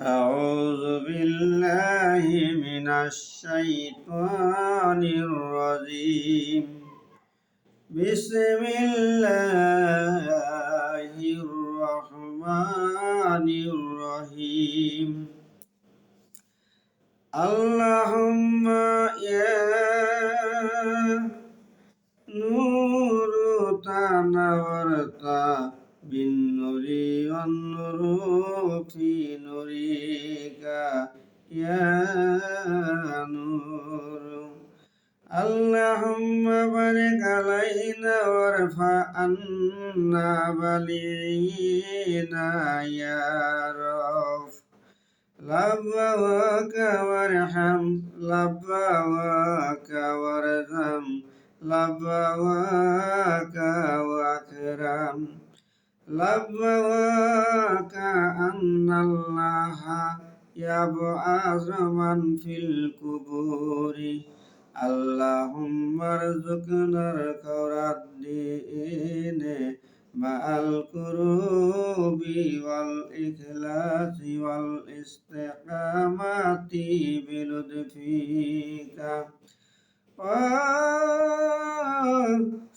أعوذ بالله من الشيطان الرجيم بسم الله الرحمن الرحيم اللهم يا نور تنورت بالنور والنور في نورك يا نور اللهم بارك علينا وارفع عنا بلينا يا رب لبواك وارحم لبواك وارحم لبواك واكرم لبواك أن الله يبعث من في القبور اللهم ارزقنا الدين مع الكروب والإخلاص والاستقامة بلطفك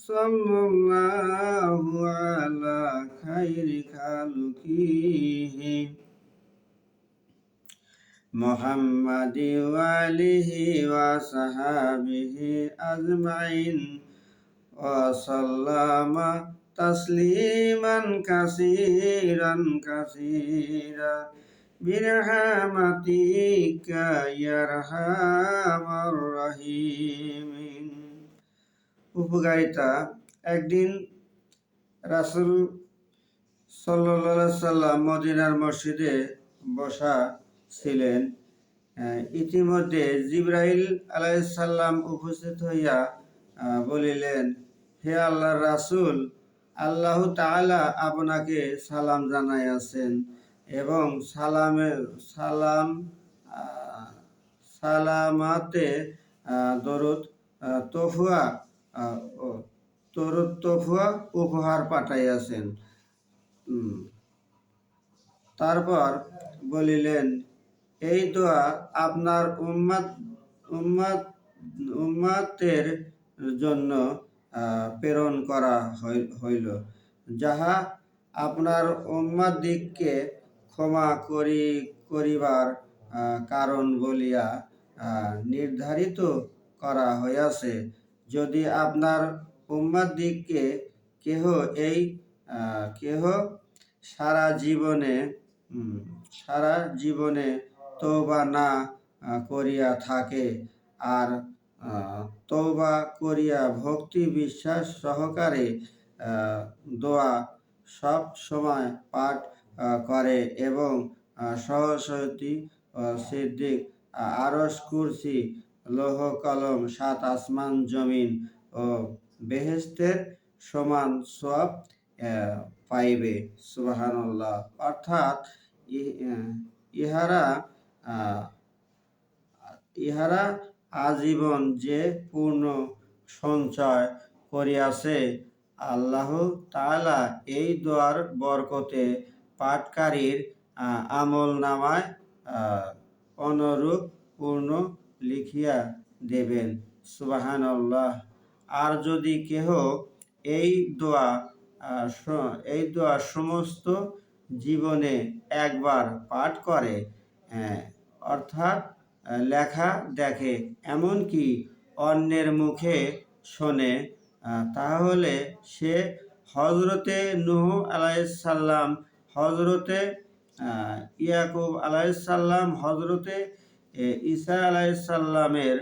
صلى الله على خير خلقه محمد وآله وصحبه أجمعين وسلم تسليما كثيرا برحمتك يا أرحم الراحمين। উপকারিতা। একদিন রাসূল সাল্লাল্লাহু আলাইহি সাল্লাম মদিনার মসজিদে বসা ছিলেন। ইতিমধ্যে জিবরাইল আলাইহিস সালাম উপস্থিত হইয়া বলিলেন, হে আল্লাহর রাসূল, আল্লাহ তাআলা আপনাকে সালাম জানাইয়াছেন এবং সালামাতে দরুদ তোফুয়া উপহার পাঠাইয়াছেন। তারপর বলিলেন, এই দোয়া আপনার উম্মতের জন্য প্রেরণ করা হইল, যাহা আপনার উম্মতদিগকে ক্ষমা করিবার কারণ বলিয়া নির্ধারিত করা হইয়াছে। যদি আপনার উম্মতদিগকে কেহ সারা জীবনে তওবা না করিয়া থাকে আর তওবা করিয়া ভক্তি বিশ্বাস সহকারে দোয়া সব সময় পাঠ করে এবং সহসতী সিদ্দিক আরশ কুরসি লৌহ কলম 7 আসমান জমিন ও বেহেশতের সমান সওয়াব পাইবে। সুবহানাল্লাহ। অর্থাৎ ইহারা আজীবন যে পূর্ণ সঞ্চয় করিয়াছে, আল্লাহ তাআলা এই দোয়ার বরকতে পাঠকারীর আমলনামায় অনুরূপ পূর্ণ লিখিয়া দেবেন। সুবহানাল্লাহ। আর যদি কেহ এই দোয়া সমস্ত জীবনে একবার পাঠ করে, অর্থাৎ লেখা দেখে, এমনকি অন্যের মুখে শোনে, তাহলে সে হযরতে নূহ আলাইহিস সালাম, হযরতে ইয়াকুব আলাইহিস সালাম, হযরতে ঈসা আলাইহিস সালামের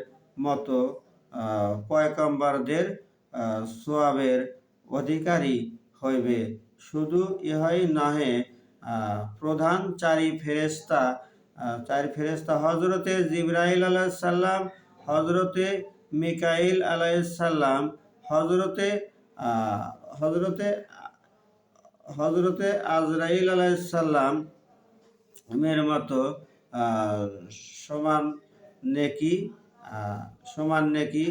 মতো পয়গম্বরদের সওয়াবের অধিকারী হইবে। শুধু ইহাই নহে, প্রধান চারি ফেরেশতা হযরতে জিবরাইল আলাইহিস সালাম, হযরতে মিকাইল আলাইহিস সালাম, হযরতে আজরাইল আলাইহিস সালাম এর মতো সমান নেকি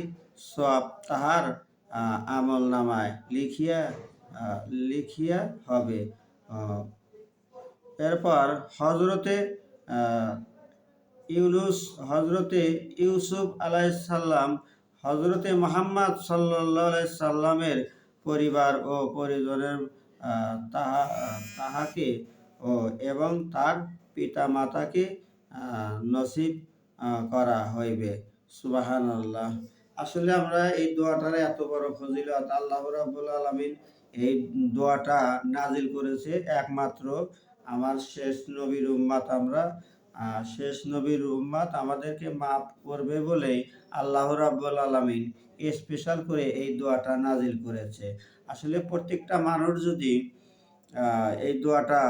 সওয়াব তাহার আমলনামায় লিখিয়া হবে। এরপর হযরতে আহ, ইউনুস, হজরতে ইউসুফ আলাইসাল্লাম, হজরতে মোহাম্মদ সাল্লাল্লাহু আলাইহি সাল্লামের পরিবার ও পরিজনের তাহাকে ও এবং তার পিতা মাতাকে নসিব করা হইবে। সুবহানাল্লাহ। আসলে আমরা এই দোয়াটার এত বড় ফজিলত আল্লাহ রাব্বুল আলামিন এই দোয়াটা নাজিল করেছে একমাত্র আমার শেষ নবীর উম্মত আমরা, শেষ নবীর উম্মত আমাদেরকে মাফ করবে বলেই আল্লাহ রাব্বুল আলামিন স্পেশাল করে এই দোয়াটা নাজিল করেছে। আসলে প্রত্যেকটা মানুষ যদি এই দোয়াটা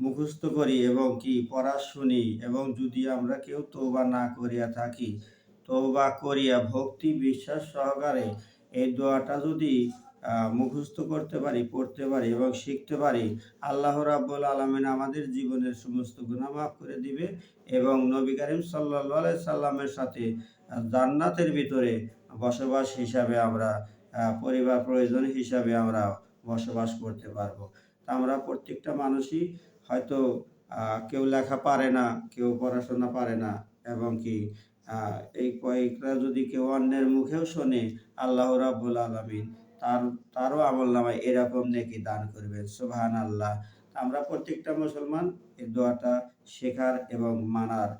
মুখস্থ করি এবং কি পড়া শুনি, এবং যদি আমরা কেউ তওবা না করিয়া থাকি, তওবা করিয়া ভক্তি বিশ্বাস সহকারে এই দোয়াটা যদি মুখস্থ করতে পারি, পড়তে পারি এবং শিখতে পারি, আল্লাহ রাব্বুল আলামিন আমাদের জীবনের সমস্ত গুনাহ মাফ করে দিবে এবং নবী করিম সাল্লাল্লাহু আলাইহি সাল্লামের সাথে জান্নাতের ভিতরে বসবাস হিসাবে আমরা পরিবার পরিজন হিসাবে আমরা বসবাস করতে পারবো। তা আমরা প্রত্যেকটা মানুষই হয়তো কেউ লেখা পারে না, কেউ পড়াশোনা পারে না, এবং কি এই কয়েকটা যদি কেউ অন্যের মুখেও শোনে, আল্লাহ রাব্বুল আলামিন তারও আমলনামায় এরকম নেকি দান করবেন। সুবহানাল্লাহ। আমরা প্রত্যেকটা মুসলমান এই দোয়াটা শেখার এবং মানার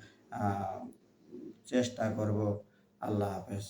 চেষ্টা করব। আল্লাহ হাফেজ।